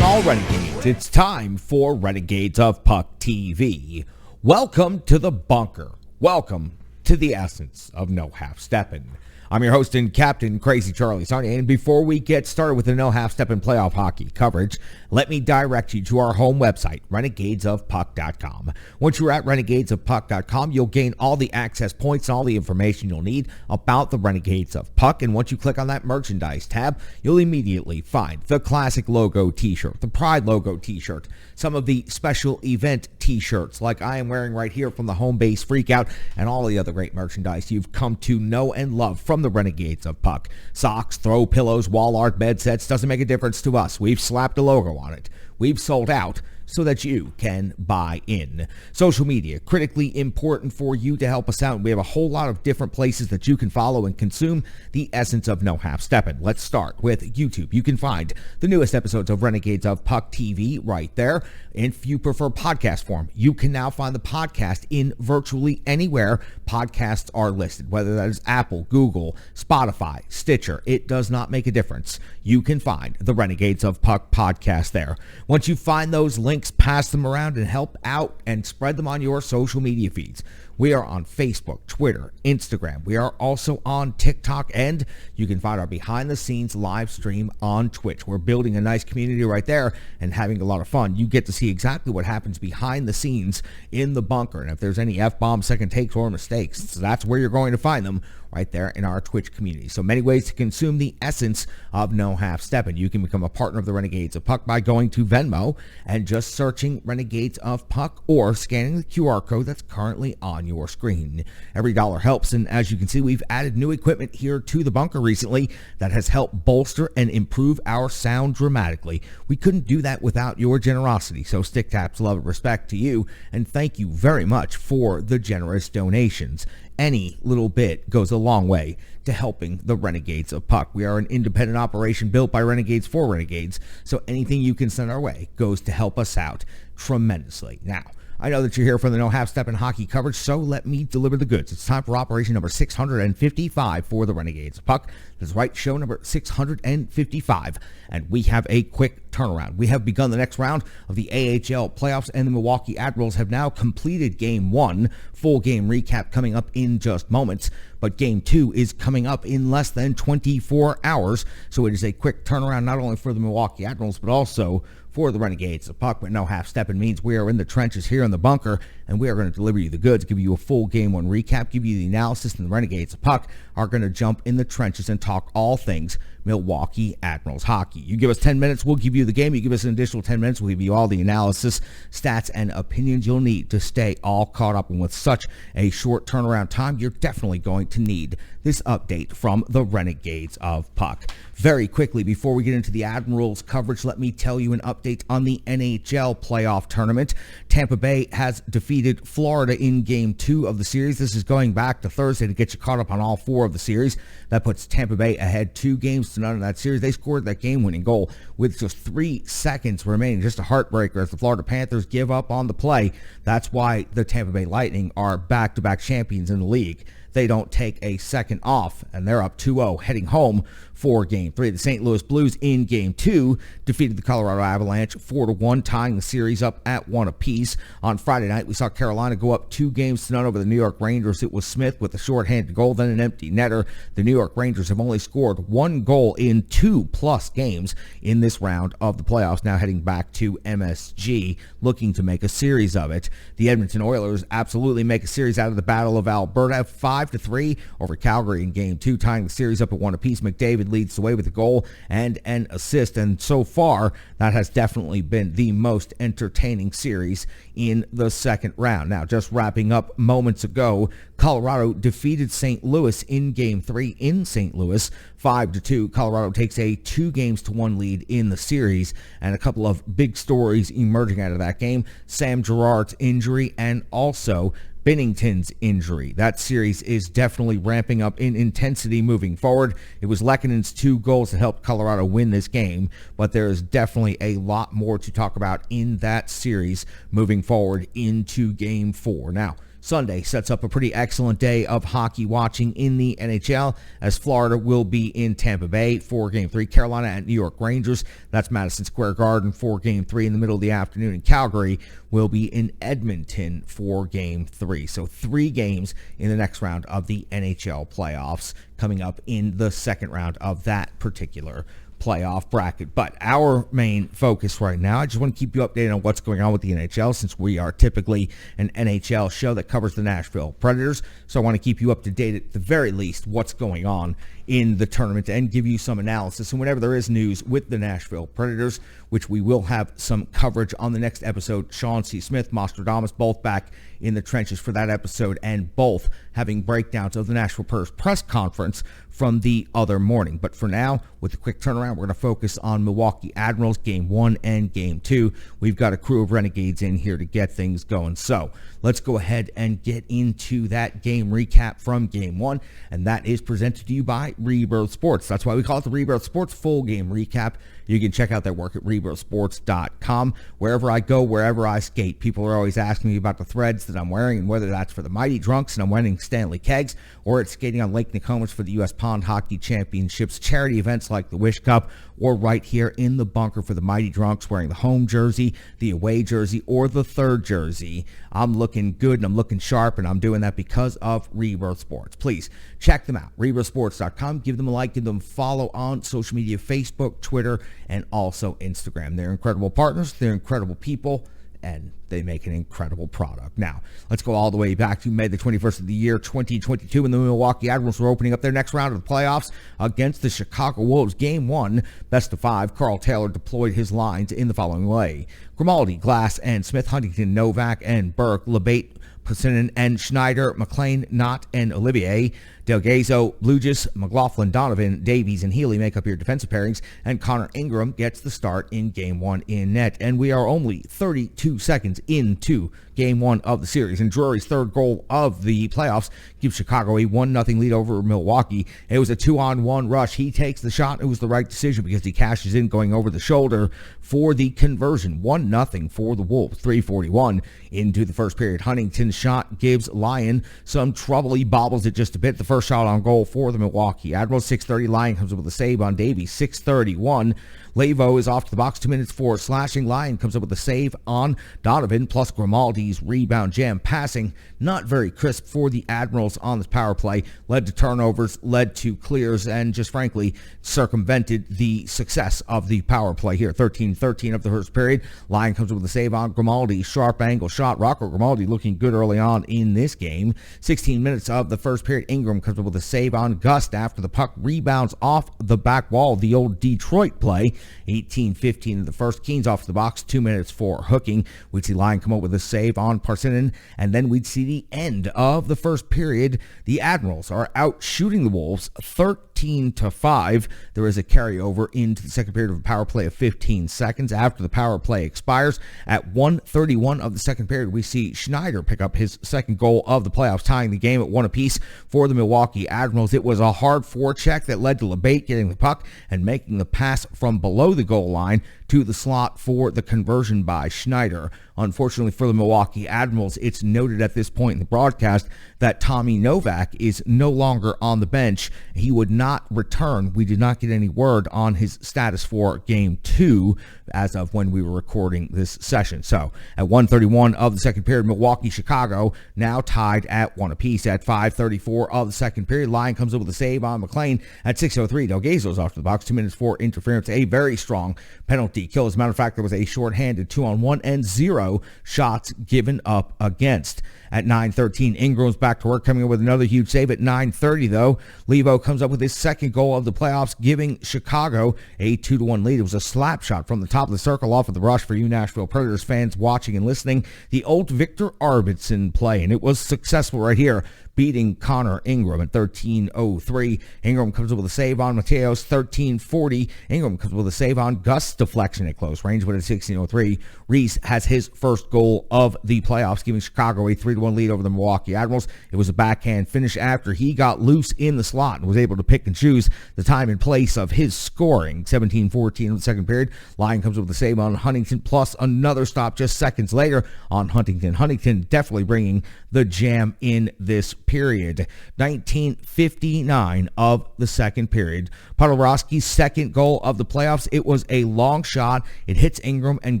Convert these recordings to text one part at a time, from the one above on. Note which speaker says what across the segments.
Speaker 1: morning, all Renegades. It's time for Renegades of Puck TV. Welcome to the bunker. Welcome to the essence of no half-stepping. I'm your host and captain, Crazy Charlie Saunier, and before we get started with the no half-stepping playoff hockey coverage, let me direct you to our home website, renegadesofpuck.com. Once you're at renegadesofpuck.com, you'll gain all the access points and all the information you'll need about the Renegades of Puck, and once you click on that merchandise tab, you'll immediately find the classic logo t-shirt, the Pride logo t-shirt, some of the special event t-shirts like I am wearing right here from the Home Base Freakout, and all the other great merchandise you've come to know and love from the Renegades of Puck. Socks, throw pillows, wall art, bed sets, doesn't make a difference to us. We've slapped a logo on it. We've sold out so that you can buy in. Social media, critically important for you to help us out. We have a whole lot of different places that you can follow and consume the essence of no half-stepping. Let's start with YouTube. You can find the newest episodes of Renegades of Puck TV right there. If you prefer podcast form, you can now find the podcast in virtually anywhere podcasts are listed, whether that is Apple, Google, Spotify, Stitcher. It does not make a difference. You can find the Renegades of Puck podcast there. Once you find those links, pass them around and help out and spread them on your social media feeds. We are on Facebook, Twitter, Instagram. We are also on TikTok, and you can find our behind-the-scenes live stream on Twitch. We're building a nice community right there and having a lot of fun. You get to see exactly what happens behind the scenes in the bunker, and if there's any F-bombs, second takes, or mistakes, that's where you're going to find them, right there in our Twitch community. So many ways to consume the essence of no half-stepping. You can become a partner of the Renegades of Puck by going to Venmo and just searching Renegades of Puck or scanning the QR code that's currently on your screen. Every dollar helps, and as you can see, we've added new equipment here to the bunker recently that has helped bolster and improve our sound dramatically. We couldn't do that without your generosity, so stick taps, love, and respect to you, and thank you very much for the generous donations. Any little bit goes a long way to helping the Renegades of Puck. We are an independent operation built by Renegades for Renegades, so anything you can send our way goes to help us out tremendously. Now, I know that you're here for the no half-stepping hockey coverage, so let me deliver the goods. It's time for operation number 655 for the Renegades of Puck. That's right, show number 655, and we have a quick turnaround. We have begun the next round of the AHL playoffs, and the Milwaukee Admirals have now completed Game 1. Full game recap coming up in just moments, but Game 2 is coming up in less than 24 hours, so it is a quick turnaround not only for the Milwaukee Admirals, but also for the Renegades of Puck. But no half-stepping means we are in the trenches here in the bunker, and we are going to deliver you the goods, give you a full Game 1 recap, give you the analysis, and the Renegades of Puck are going to jump in the trenches and talk all things Milwaukee Admirals hockey. You give us 10 minutes, we'll give you the game. You give us an additional 10 minutes, we'll give you all the analysis, stats, and opinions you'll need to stay all caught up. And with such a short turnaround time, you're definitely going to need this update from the Renegades of Puck. Very quickly, before we get into the Admirals coverage, let me tell you an update on the NHL playoff tournament. Tampa Bay has defeated Florida in Game 2 of the series. This is going back to Thursday to get you caught up on all 4 of the series. That puts Tampa Bay ahead 2-0 in that series. They scored that game-winning goal with just 3 seconds remaining. Just a heartbreaker as the Florida Panthers give up on the play. That's why the Tampa Bay Lightning are back-to-back champions in the league. They don't take a second off, and they're up 2-0 heading home for Game 3. The St. Louis Blues in Game 2 defeated the Colorado Avalanche 4-1, tying the series up at 1 apiece. On Friday night, we saw Carolina go up 2-0 over the New York Rangers. It was Smith with a shorthanded goal, then an empty netter. The New York Rangers have only scored 1 goal in 2+ games in this round of the playoffs, now heading back to MSG, looking to make a series of it. The Edmonton Oilers absolutely make a series out of the Battle of Alberta, 5-3 over Calgary in Game 2, tying the series up at 1 apiece. McDavid leads the way with a goal and an assist, and so far that has definitely been the most entertaining series in the second round. Now, just wrapping up moments ago, Colorado defeated St. Louis in Game 3 in St. Louis, 5-2. Colorado takes a 2-1 lead in the series, and a couple of big stories emerging out of that game: Sam Girard's injury and also Binnington's injury. That series is definitely ramping up in intensity moving forward. It was Lehkonen's 2 goals that helped Colorado win this game, but there is definitely a lot more to talk about in that series moving forward into Game 4. Now, Sunday sets up a pretty excellent day of hockey watching in the NHL, as Florida will be in Tampa Bay for Game 3. Carolina at New York Rangers. That's Madison Square Garden for Game 3 in the middle of the afternoon. And Calgary will be in Edmonton for Game 3. So 3 games in the next round of the NHL playoffs coming up in the second round of that particular playoff bracket. But our main focus right now, I just want to keep you updated on what's going on with the NHL, since we are typically an NHL show that covers the Nashville Predators. So I want to keep you up to date, at the very least, what's going on in the tournament and give you some analysis. And whenever there is news with the Nashville Predators, which we will have some coverage on the next episode, Sean C. Smith, Nostradamus, both back in the trenches for that episode, and both having breakdowns of the Nashville Predators press conference from the other morning. But for now, with a quick turnaround, we're going to focus on Milwaukee Admirals Game 1 and Game 2. We've got a crew of Renegades in here to get things going. So let's go ahead and get into that game recap from Game 1, and that is presented to you by Rebirth Sports. That's why we call it the Rebirth Sports Full Game Recap. You can check out their work at rebirthsports.com. Wherever I go, wherever I skate, people are always asking me about the threads that I'm wearing, and whether that's for the Mighty Drunks and I'm wearing Stanley Kegs, or it's skating on Lake Nokomis for the U.S. Pond Hockey Championships, charity events like the Wish Cup, or right here in the bunker for the Mighty Drunks wearing the home jersey, the away jersey, or the third jersey. I'm looking good and I'm looking sharp, and I'm doing that because of Rebirth Sports. Please check them out, rebirthsports.com. Give them a like, give them a follow on social media, Facebook, Twitter, and also Instagram. They're incredible partners, they're incredible people, and they make an incredible product. Now, let's go all the way back to May the 21st of the year, 2022, when the Milwaukee Admirals were opening up their next round of the playoffs against the Chicago Wolves. Game 1, best of 5, Carl Taylor deployed his lines in the following way: Grimaldi, Glass, and Smith, Huntington, Novak, and Burke, Lebate, Pacinin, and Schneider, McLean, Knott, and Olivier, Delgado, Blugis, McLaughlin, Donovan, Davies, and Healy make up your defensive pairings, and Connor Ingram gets the start in Game 1 in net. And we are only 32 seconds into Game 1 of the series, and Drury's third goal of the playoffs gives Chicago a 1-0 lead over Milwaukee. It was a 2-on-1 rush. He takes the shot. It was the right decision because he cashes in going over the shoulder for the conversion. 1-0 for the Wolves. 3:41 into the first period. Huntington's shot gives Lyon some trouble. He bobbles it just a bit. The first shot on goal for the Milwaukee Admirals. 6:30, Lyon comes up with a save on Davies. 6:31, Lavo is off to the box, 2 minutes for slashing. Lyon comes up with a save on Donovan, plus Grimaldi's rebound jam passing. Not very crisp for the Admirals on this power play. Led to turnovers, led to clears, and just frankly circumvented the success of the power play here. 13:13 of the first period. Lyon comes up with a save on Grimaldi. Sharp angle shot. Rocco Grimaldi looking good early on in this game. 16 minutes of the first period. Ingram comes up with a save on Gust after the puck rebounds off the back wall. The old Detroit play. 18:15 in the first. Keens off the box, 2 minutes for hooking. We'd see Lyon come up with a save on Parsinen, and then we'd see the end of the first period. The Admirals are out shooting the Wolves 13-5. There is a carryover into the second period of a power play of 15 seconds. After the power play expires at 1:31 of the second period, we see Schneider pick up his second goal of the playoffs, tying the game at 1 apiece for the Milwaukee Admirals. It was a hard forecheck that led to Lebate getting the puck and making the pass from below the goal line to the slot for the conversion by Schneider. Unfortunately for the Milwaukee Admirals, it's noted at this point in the broadcast that Tommy Novak is no longer on the bench. He would not return. We did not get any word on his status for Game 2 as of when we were recording this session. So at 1:31 of the second period, Milwaukee-Chicago now tied at 1 apiece. At 5:34 of the second period, Lyon comes up with a save on McLean. At 6:03, Delgazo's off to the box, 2 minutes for interference. A very strong penalty kill. As a matter of fact, there was a shorthanded 2-on-1 and 0 shots given up against. At 9:13, Ingram's back to work, coming up with another huge save. At 9:30, though, Levo comes up with his second goal of the playoffs, giving Chicago a 2-1 lead. It was a slap shot from the top of the circle off of the rush for you Nashville Predators fans watching and listening. The old Victor Arvidsson play, and it was successful right here, beating Connor Ingram at 13:03. Ingram comes up with a save on Mateos, 13:40. Ingram comes up with a save on Gus' deflection at close range, but at 16:03. Reese has his first goal of the playoffs, giving Chicago a 3-1 lead over the Milwaukee Admirals. It was a backhand finish after he got loose in the slot and was able to pick and choose the time and place of his scoring. 17:14 in the second period. Lyon comes up with a save on Huntington, plus another stop just seconds later on Huntington. Huntington definitely bringing the jam in this period. 19:59 of the second period. Podolowski's second goal of the playoffs. It was a long shot. It hits Ingram and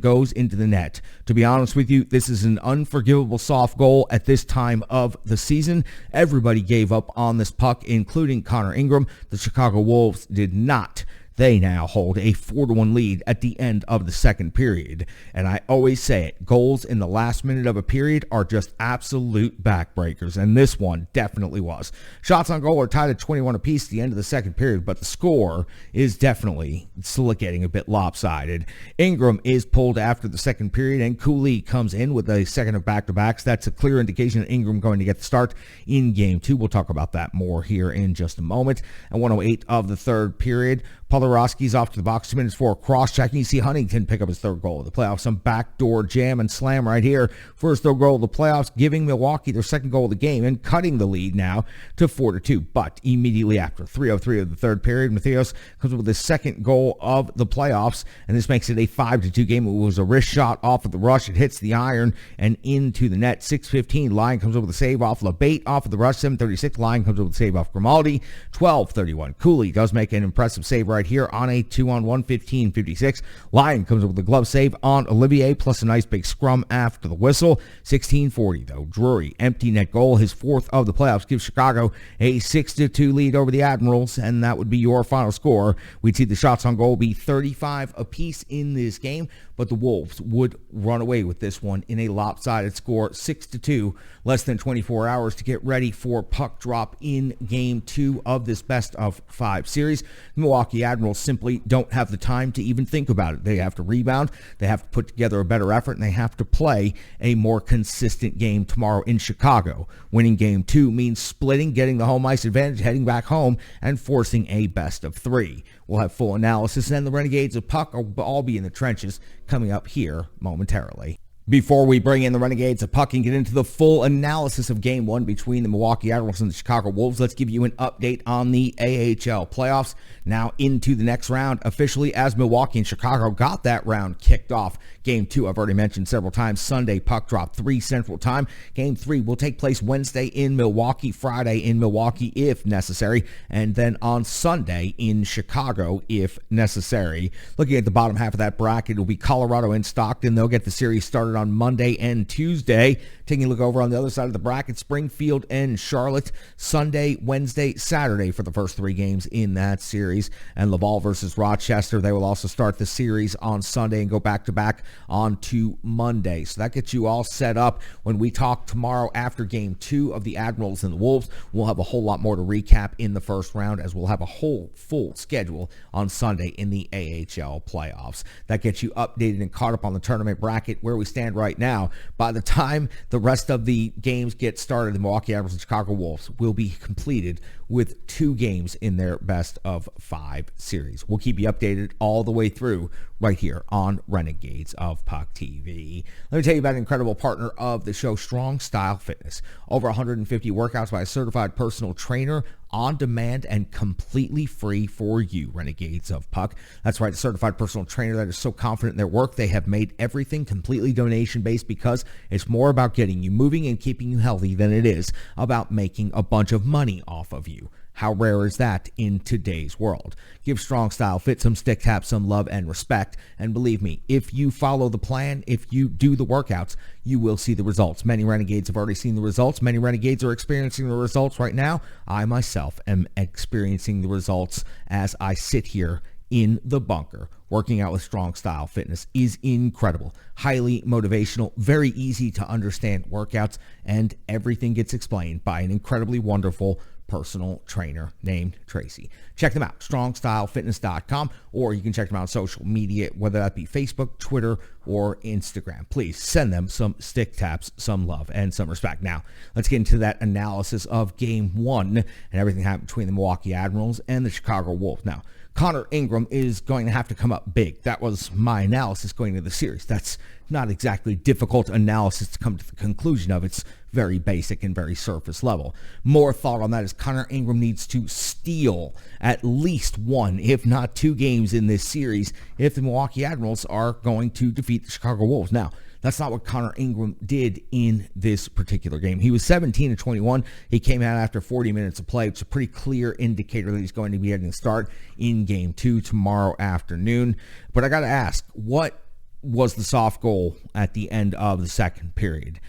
Speaker 1: goes into the net. To be honest with you, this is an unforgivable soft goal at this time of the season. Everybody gave up on this puck, including Connor Ingram. The Chicago Wolves did not. They now hold a 4-1 lead at the end of the second period. And I always say it, goals in the last minute of a period are just absolute backbreakers, and this one definitely was. Shots on goal are tied at 21 apiece at the end of the second period, but the score is definitely still getting a bit lopsided. Ingram is pulled after the second period, and Cooley comes in with a second of back-to-backs. That's a clear indication that Ingram going to get the start in Game 2. We'll talk about that more here in just a moment. At 1:08 of the third period, Podolowski's off to the box, 2 minutes for a cross-check, and you see Huntington pick up his third goal of the playoffs. Some backdoor jam and slam right here for his third goal of the playoffs, giving Milwaukee their second goal of the game and cutting the lead now to 4-2. But immediately after, 3:03 of the third period, Mateos comes up with his second goal of the playoffs, and this makes it a 5-2 game. It was a wrist shot off of the rush. It hits the iron and into the net. 6:15, Lyon comes up with a save off LeBate off of the rush. 7:36, Lyon comes up with a save off Grimaldi. 12:31, Cooley does make an impressive save right here on a 2-on-1, 15:56. Lyon comes up with a glove save on Olivier, plus a nice big scrum after the whistle. 16:40, though, Drury, empty net goal, his fourth of the playoffs, gives Chicago a 6-2 lead over the Admirals, and that would be your final score. We'd see the shots on goal be 35 apiece in this game, but the Wolves would run away with this one in a lopsided score, 6-2, less than 24 hours to get ready for puck drop in Game 2 of this best-of-5 series. Milwaukee Admirals simply don't have the time to even think about it. They have to rebound, they have to put together a better effort, and they have to play a more consistent game tomorrow in Chicago. Winning Game 2 means splitting, getting the home ice advantage, heading back home, and forcing a best-of-3. We'll have full analysis, and the Renegades of Puck will all be in the trenches coming up here momentarily. Before we bring in the Renegades of Puck and get into the full analysis of Game 1 between the Milwaukee Admirals and the Chicago Wolves, let's give you an update on the AHL playoffs. Now into the next round officially, as Milwaukee and Chicago got that round kicked off. Game 2, I've already mentioned several times, Sunday puck drop, 3 Central Time. Game 3 will take place Wednesday in Milwaukee, Friday in Milwaukee if necessary, and then on Sunday in Chicago if necessary. Looking at the bottom half of that bracket, it will be Colorado and Stockton. They'll get the series started on Monday and Tuesday. Taking a look over on the other side of the bracket, Springfield and Charlotte, Sunday, Wednesday, Saturday for the first 3 games in that series. And Laval versus Rochester, they will also start the series on Sunday and go back-to-back on to Monday. So that gets you all set up. When we talk tomorrow after Game 2 of the Admirals and the Wolves, we'll have a whole lot more to recap in the first round, as we'll have a whole full schedule on Sunday in the AHL playoffs. That gets you updated and caught up on the tournament bracket where we stand right now. By the time the rest of the games get started, the Milwaukee Admirals and Chicago Wolves will be completed with 2 games in their best-of-5 series. We'll keep you updated all the way through right here on Renegades of Puck TV. Let me tell you about an incredible partner of the show, Strong Style Fitness. Over 150 workouts by a certified personal trainer, on demand and completely free for you, Renegades of Puck. That's right, a certified personal trainer that is so confident in their work, they have made everything completely donation-based, because it's more about getting you moving and keeping you healthy than it is about making a bunch of money off of you. How rare is that in today's world? Give Strong Style Fit some stick tap, some love and respect. And believe me, if you follow the plan, if you do the workouts, you will see the results. Many Renegades have already seen the results. Many Renegades are experiencing the results right now. I myself am experiencing the results as I sit here in the bunker. Working out with Strong Style Fitness is incredible, highly motivational, very easy to understand workouts, and everything gets explained by an incredibly wonderful personal trainer named Tracy. Check them out, strongstylefitness.com, or you can check them out on social media, whether that be Facebook, Twitter, or Instagram. Please send them some stick taps, some love, and some respect. Now, let's get into that analysis of Game 1 and everything happened between the Milwaukee Admirals and the Chicago Wolves. Now, Connor Ingram is going to have to come up big. That was my analysis going into the series. That's not exactly difficult analysis to come to the conclusion of. It's very basic and very surface level. More thought on that is Connor Ingram needs to steal at least one, if not two games in this series if the Milwaukee Admirals are going to defeat the Chicago Wolves. Now, that's not what Connor Ingram did in this particular game. He was 17 of 21. He came out after 40 minutes of play. It's a pretty clear indicator that he's going to be getting a start in Game 2 tomorrow afternoon. But I got to ask, what was the soft goal at the end of the second period?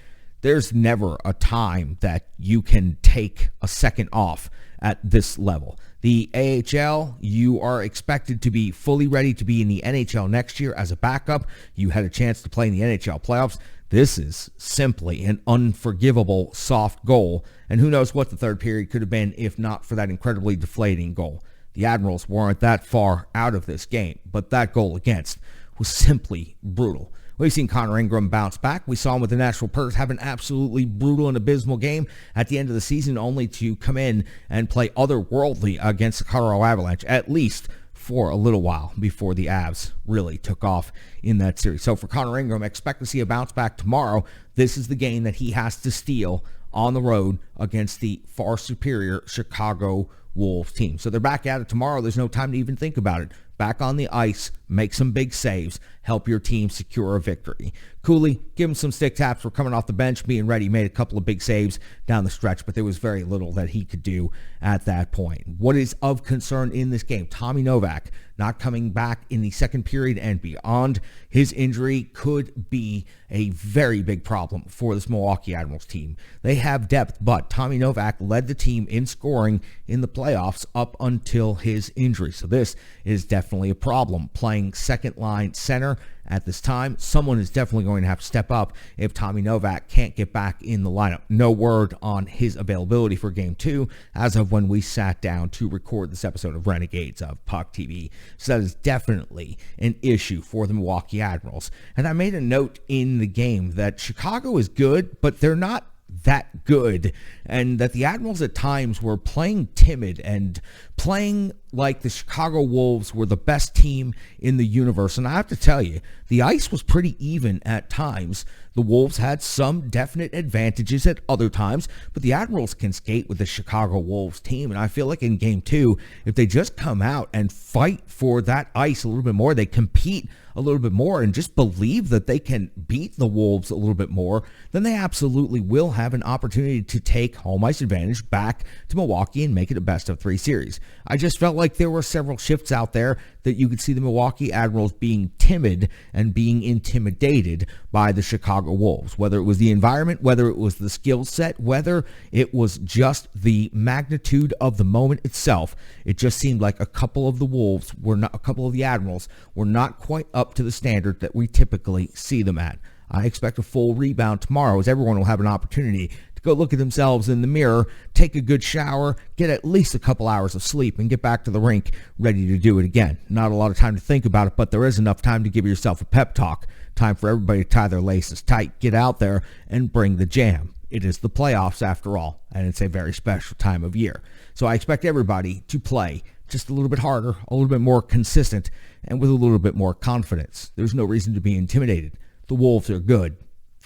Speaker 1: There's never a time that you can take a second off at this level. The AHL, you are expected to be fully ready to be in the NHL next year as a backup. You had a chance to play in the NHL playoffs. This is simply an unforgivable soft goal. And who knows what the third period could have been if not for that incredibly deflating goal. The Admirals weren't that far out of this game, but that goal against was simply brutal. We've seen Connor Ingram bounce back. We saw him with the Nashville Predators have an absolutely brutal and abysmal game at the end of the season, only to come in and play otherworldly against the Colorado Avalanche, at least for a little while before the Avs really took off in that series. So for Connor Ingram, expect to see a bounce back tomorrow. This is the game that he has to steal on the road against the far superior Chicago Wolves team. So they're back at it tomorrow. There's no time to even think about it. Back on the ice, make some big saves, help your team secure a victory. Cooley, give him some stick taps for coming off the bench, being ready. Made a couple of big saves down the stretch, but there was very little that he could do at that point. What is of concern in this game? Tommy Novak not coming back in the second period and beyond. His injury could be a very big problem for this Milwaukee Admirals team. They have depth, but Tommy Novak led the team in scoring in the playoffs up until his injury. So this is definitely a problem. Playing second line center at this time, someone is definitely going to have to step up if Tommy Novak can't get back in the lineup. No word on his availability for Game 2 as of when we sat down to record this episode of Renegades of Puck TV. So that is definitely an issue for the Milwaukee Admirals. And I made a note in the game that Chicago is good, but they're not that good, and that the Admirals at times were playing timid and playing like the Chicago Wolves were the best team in the universe. And I have to tell you, the ice was pretty even at times. The Wolves had some definite advantages at other times, but the Admirals can skate with the Chicago Wolves team. And I feel like in Game 2, if they just come out and fight for that ice a little bit more, they compete a little bit more and just believe that they can beat the Wolves a little bit more, then they absolutely will have an opportunity to take home ice advantage back to Milwaukee and make it a best-of-3 series. I just felt like there were several shifts out there that you could see the Milwaukee Admirals being timid and being intimidated by the Chicago Wolves, whether it was the environment, whether it was the skill set, whether it was just the magnitude of the moment itself. It just seemed like a couple of the Admirals were not quite up to the standard that we typically see them at. I expect a full rebound tomorrow as everyone will have an opportunity to go look at themselves in the mirror, take a good shower, get at least a couple hours of sleep, and get back to the rink ready to do it again. Not a lot of time to think about it, but there is enough time to give yourself a pep talk. Time for everybody to tie their laces tight, get out there, and bring the jam. It is the playoffs after all, and it's a very special time of year. So I expect everybody to play just a little bit harder, a little bit more consistent, and with a little bit more confidence. There's no reason to be intimidated. The Wolves are good.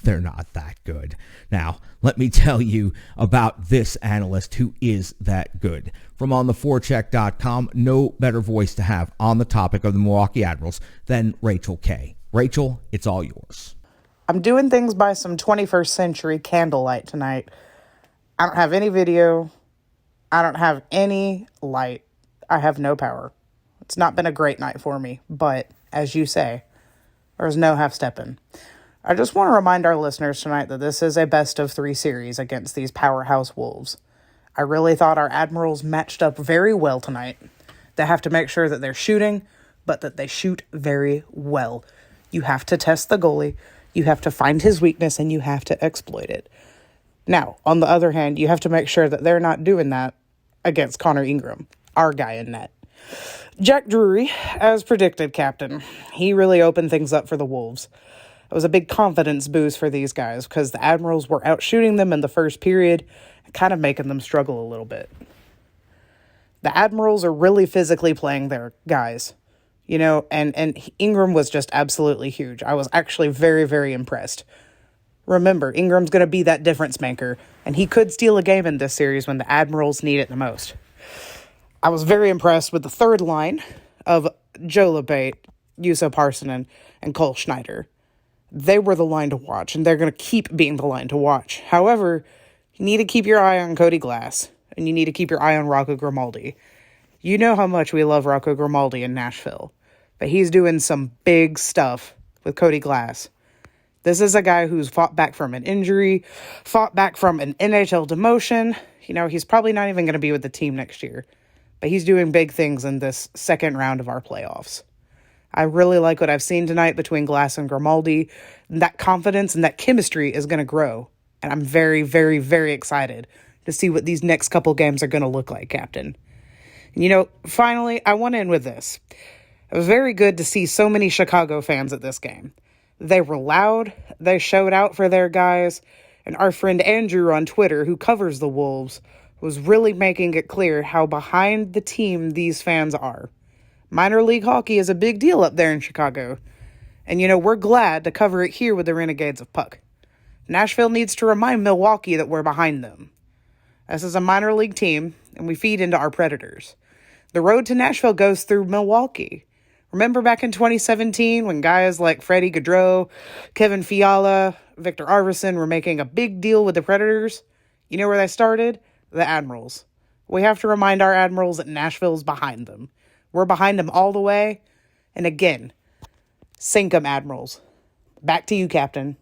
Speaker 1: They're not that good. Now, let me tell you about this analyst who is that good. From ontheforecheck.com, no better voice to have on the topic of the Milwaukee Admirals than Rachel Kay. Rachel, it's all yours.
Speaker 2: I'm doing things by some 21st century candlelight tonight. I don't have any video. I don't have any light. I have no power. It's not been a great night for me, but as you say, there's no half-stepping. I just want to remind our listeners tonight that this is a best-of-3 series against these powerhouse Wolves. I really thought our Admirals matched up very well tonight. They have to make sure that they're shooting, but that they shoot very well. You have to test the goalie, you have to find his weakness, and you have to exploit it. Now, on the other hand, you have to make sure that they're not doing that against Connor Ingram, our guy in net. Jack Drury, as predicted, captain. He really opened things up for the Wolves. It was a big confidence boost for these guys because the Admirals were out shooting them in the first period, kind of making them struggle a little bit. The Admirals are really physically playing their guys, and Ingram was just absolutely huge. I was actually very, very impressed. Remember, Ingram's going to be that difference maker, and he could steal a game in this series when the Admirals need it the most. I was very impressed with the third line of Joe LeBate, Juuso Parssinen, and Cole Schneider. They were the line to watch, and they're going to keep being the line to watch. However, you need to keep your eye on Cody Glass, and you need to keep your eye on Rocco Grimaldi. You know how much we love Rocco Grimaldi in Nashville, but he's doing some big stuff with Cody Glass. This is a guy who's fought back from an injury, fought back from an NHL demotion. He's probably not even going to be with the team next year, but he's doing big things in this second round of our playoffs. I really like what I've seen tonight between Glass and Grimaldi. That confidence and that chemistry is going to grow, and I'm very, very, very excited to see what these next couple games are going to look like, Captain. Finally, I want to end with this. It was very good to see so many Chicago fans at this game. They were loud, they showed out for their guys, and our friend Andrew on Twitter, who covers the Wolves, was really making it clear how behind the team these fans are. Minor league hockey is a big deal up there in Chicago, and we're glad to cover it here with the Renegades of Puck. Nashville needs to remind Milwaukee that we're behind them. This is a minor league team, and we feed into our Predators. The road to Nashville goes through Milwaukee. Remember back in 2017 when guys like Freddie Gaudreau, Kevin Fiala, Victor Arvidsson were making a big deal with the Predators? You know where they started? The Admirals. We have to remind our Admirals that Nashville's behind them. We're behind them all the way. And again, sink 'em, Admirals. Back to you, Captain.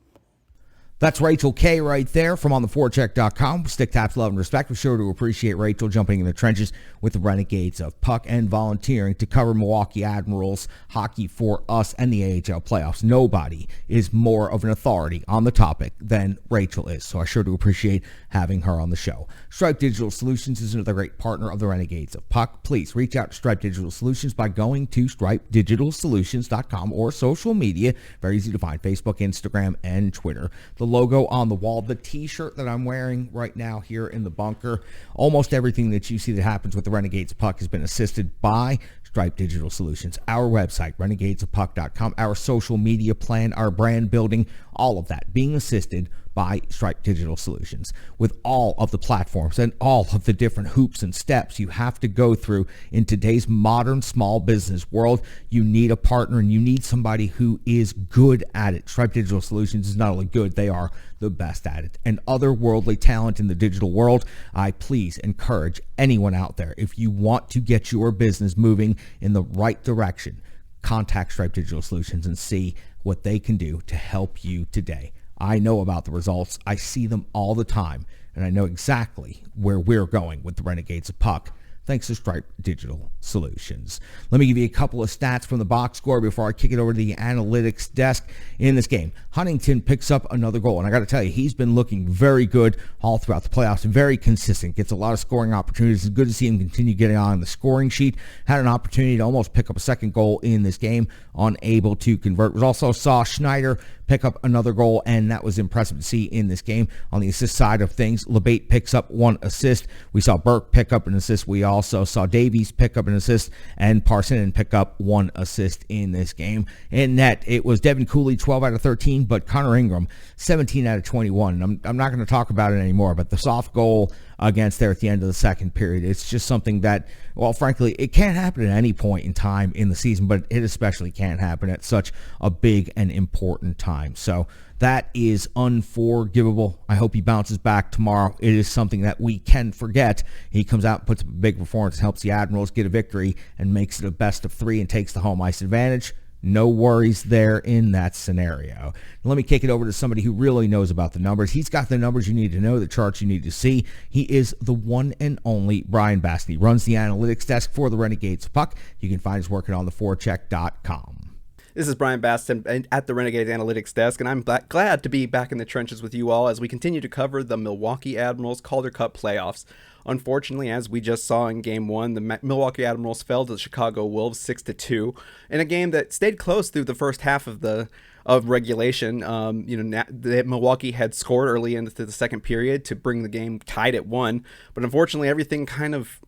Speaker 1: That's Rachel K right there from ontheforecheck.com. Stick taps, love, and respect. We're sure to appreciate Rachel jumping in the trenches with the Renegades of Puck and volunteering to cover Milwaukee Admirals hockey for us and the AHL playoffs. Nobody is more of an authority on the topic than Rachel is, so I sure do appreciate having her on the show. Stripe Digital Solutions is another great partner of the Renegades of Puck. Please reach out to Stripe Digital Solutions by going to stripedigitalsolutions.com or social media. Very easy to find: Facebook, Instagram, and Twitter. The logo on the wall, the t-shirt that I'm wearing right now here in the bunker, almost everything that you see that happens with the Renegades Puck has been assisted by Stripe Digital Solutions. Our website, renegadesofpuck.com, our social media plan, our brand building, all of that being assisted by Stripe Digital Solutions. With all of the platforms and all of the different hoops and steps you have to go through in today's modern small business world, you need a partner and you need somebody who is good at it. Stripe Digital Solutions is not only good, they are the best at it. And otherworldly talent in the digital world, I please encourage anyone out there, if you want to get your business moving in the right direction, contact Stripe Digital Solutions and see what they can do to help you today. I know about the results. I see them all the time, and I know exactly where we're going with the Renegades of Puck, thanks to Stripe Digital Solutions. Let me give you a couple of stats from the box score before I kick it over to the analytics desk in this game. Huntington picks up another goal, and I got to tell you, he's been looking very good all throughout the playoffs, very consistent, gets a lot of scoring opportunities. It's good to see him continue getting on the scoring sheet. Had an opportunity to almost pick up a second goal in this game, unable to convert. We also saw Schneider pick up another goal, and that was impressive to see in this game. On the assist side of things, LeBate picks up one assist. We saw Burke pick up an assist. We also saw Davies pick up an assist, and Parssinen pick up one assist in this game. In net, it was Devin Cooley, 12 out of 13, but Connor Ingram, 17 out of 21. I'm not going to talk about it anymore, but the soft goal against there at the end of the second period, it's just something that, well, frankly, it can't happen at any point in time in the season, but it especially can't happen at such a big and important time. So that is unforgivable. I hope he bounces back tomorrow. It is something that we can forget. He comes out and puts up a big performance, helps the Admirals get a victory, and makes it a best of three and takes the home ice advantage. No worries there in that scenario. Let me kick it over to somebody who really knows about the numbers. He's got the numbers you need to know, the charts you need to see. He is the one and only Brian Baston. He runs the analytics desk for the Renegades Puck. You can find his work at ontheforecheck.com.
Speaker 3: This is Brian Baston at the Renegades Analytics Desk, and I'm glad to be back in the trenches with you all as we continue to cover the Milwaukee Admirals Calder Cup playoffs. Unfortunately, as we just saw in Game 1, the Milwaukee Admirals fell to the Chicago Wolves 6-2 in a game that stayed close through the first half of the of regulation. Milwaukee had scored early into the second period to bring the game tied at 1, but unfortunately everything kind of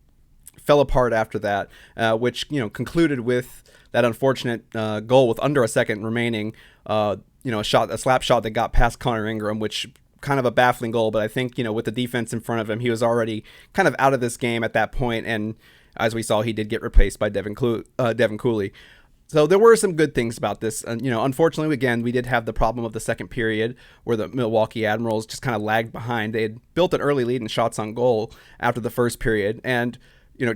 Speaker 3: fell apart after that, which concluded with that unfortunate goal with under a second remaining. A slap shot that got past Connor Ingram, which kind of a baffling goal. But I think with the defense in front of him, he was already kind of out of this game at that point. And as we saw, he did get replaced by Devin Cooley. So there were some good things about this. Unfortunately, again, we did have the problem of the second period where the Milwaukee Admirals just kind of lagged behind. They had built an early lead in shots on goal after the first period, and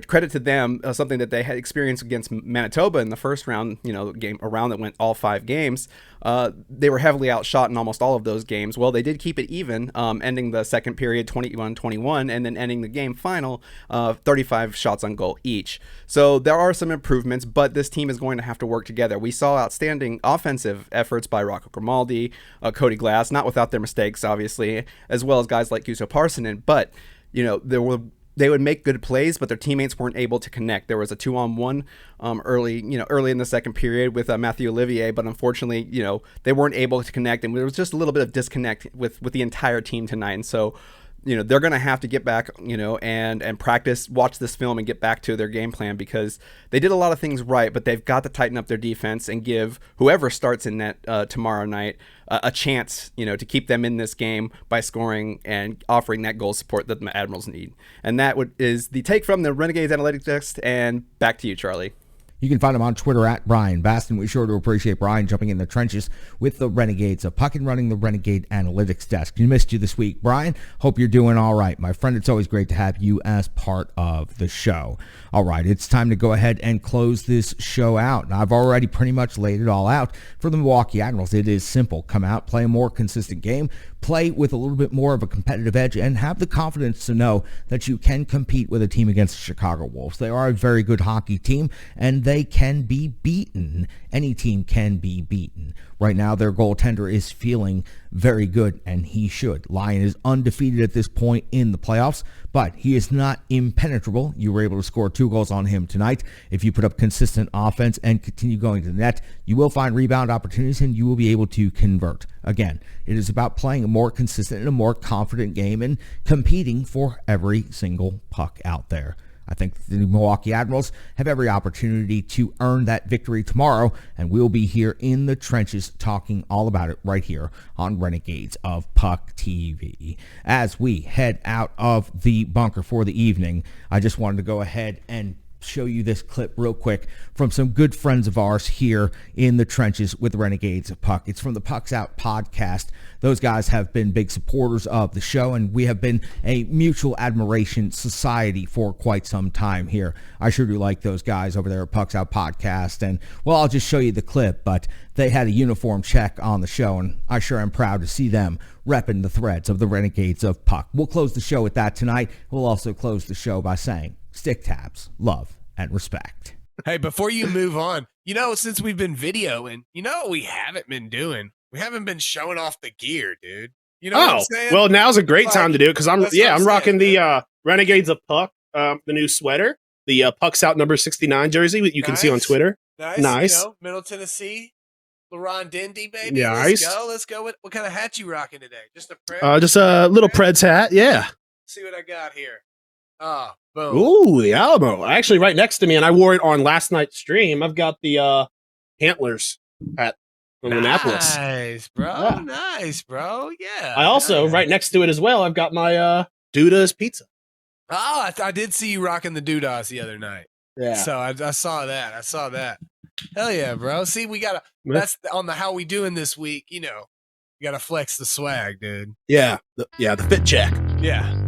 Speaker 3: credit to them, something that they had experienced against Manitoba in the first round, a round that went all 5 games. They were heavily outshot in almost all of those games. Well, they did keep it even, ending the second period 21-21, and then ending the game final 35 shots on goal each. So there are some improvements, but this team is going to have to work together. We saw outstanding offensive efforts by Rocco Grimaldi, Cody Glass, not without their mistakes, obviously, as well as guys like Juuso Parssinen, but they would make good plays, but their teammates weren't able to connect. There was a 2-on-1 early in the second period with Matthew Olivier, but unfortunately, they weren't able to connect, and there was just a little bit of disconnect with the entire team tonight. And so, they're going to have to get back, and practice, watch this film and get back to their game plan, because they did a lot of things right, but they've got to tighten up their defense and give whoever starts in that tomorrow night a chance, to keep them in this game by scoring and offering that goal support that the Admirals need. And that is the take from the Renegades Analytics Desk, and back to you, Charlie.
Speaker 1: You can find him on Twitter at Brian Baston. We sure to appreciate Brian jumping in the trenches with the Renegades of Puck and running the Renegade Analytics Desk. We missed you this week, Brian. Hope you're doing all right. My friend, it's always great to have you as part of the show. All right, it's time to go ahead and close this show out. And I've already pretty much laid it all out for the Milwaukee Admirals. It is simple. Come out, play a more consistent game, play with a little bit more of a competitive edge, and have the confidence to know that you can compete with a team against the Chicago Wolves. They are a very good hockey team, and they can be beaten. Any team can be beaten. Right now, their goaltender is feeling very good, and he should. Lyon is undefeated at this point in the playoffs, but he is not impenetrable. You were able to score 2 goals on him tonight. If you put up consistent offense and continue going to the net, you will find rebound opportunities, and you will be able to convert. Again, it is about playing a more consistent and a more confident game and competing for every single puck out there. I think the Milwaukee Admirals have every opportunity to earn that victory tomorrow, and we'll be here in the trenches talking all about it right here on Renegades of Puck TV. As we head out of the bunker for the evening, I just wanted to go ahead and show you this clip real quick from some good friends of ours here in the trenches with the Renegades of Puck. It's from the Pucks Out podcast. Those guys have been big supporters of the show, and we have been a mutual admiration society for quite some time here. I sure do like those guys over there at Pucks Out podcast, and well, I'll just show you the clip, but they had a uniform check on the show, and I sure am proud to see them repping the threads of the Renegades of Puck. We'll close the show with that tonight. We'll also close the show by saying, stick tabs, love, and respect.
Speaker 4: Hey, before you move on, since we've been videoing, what we haven't been doing? We haven't been showing off the gear, dude. You know what I'm saying?
Speaker 5: Well, now's a great time to do it, because I'm rocking the Renegades of Puck, the new sweater, the Pucks Out number 69 jersey that you can see on Twitter. Nice.
Speaker 4: Middle Tennessee, LaRon Dindy, baby.
Speaker 5: Nice.
Speaker 4: Let's go. What kind of hat you rocking today? Just a Preds?
Speaker 5: Just a little Preds hat. Yeah.
Speaker 4: See what I got here. Oh, boom.
Speaker 5: Ooh, the Alamo. Actually, right next to me, and I wore it on last night's stream. I've got the Antlers hat from Annapolis.
Speaker 4: Nice, bro. Yeah. Nice, bro. Yeah.
Speaker 5: I also, right next to it as well, I've got my Duda's pizza.
Speaker 4: Oh, I did see you rocking the Dudas the other night.
Speaker 5: Yeah.
Speaker 4: So I saw that. Hell yeah, bro. See, that's on the how we doing this week. You gotta flex the swag, dude.
Speaker 5: Yeah. The fit check.
Speaker 4: Yeah.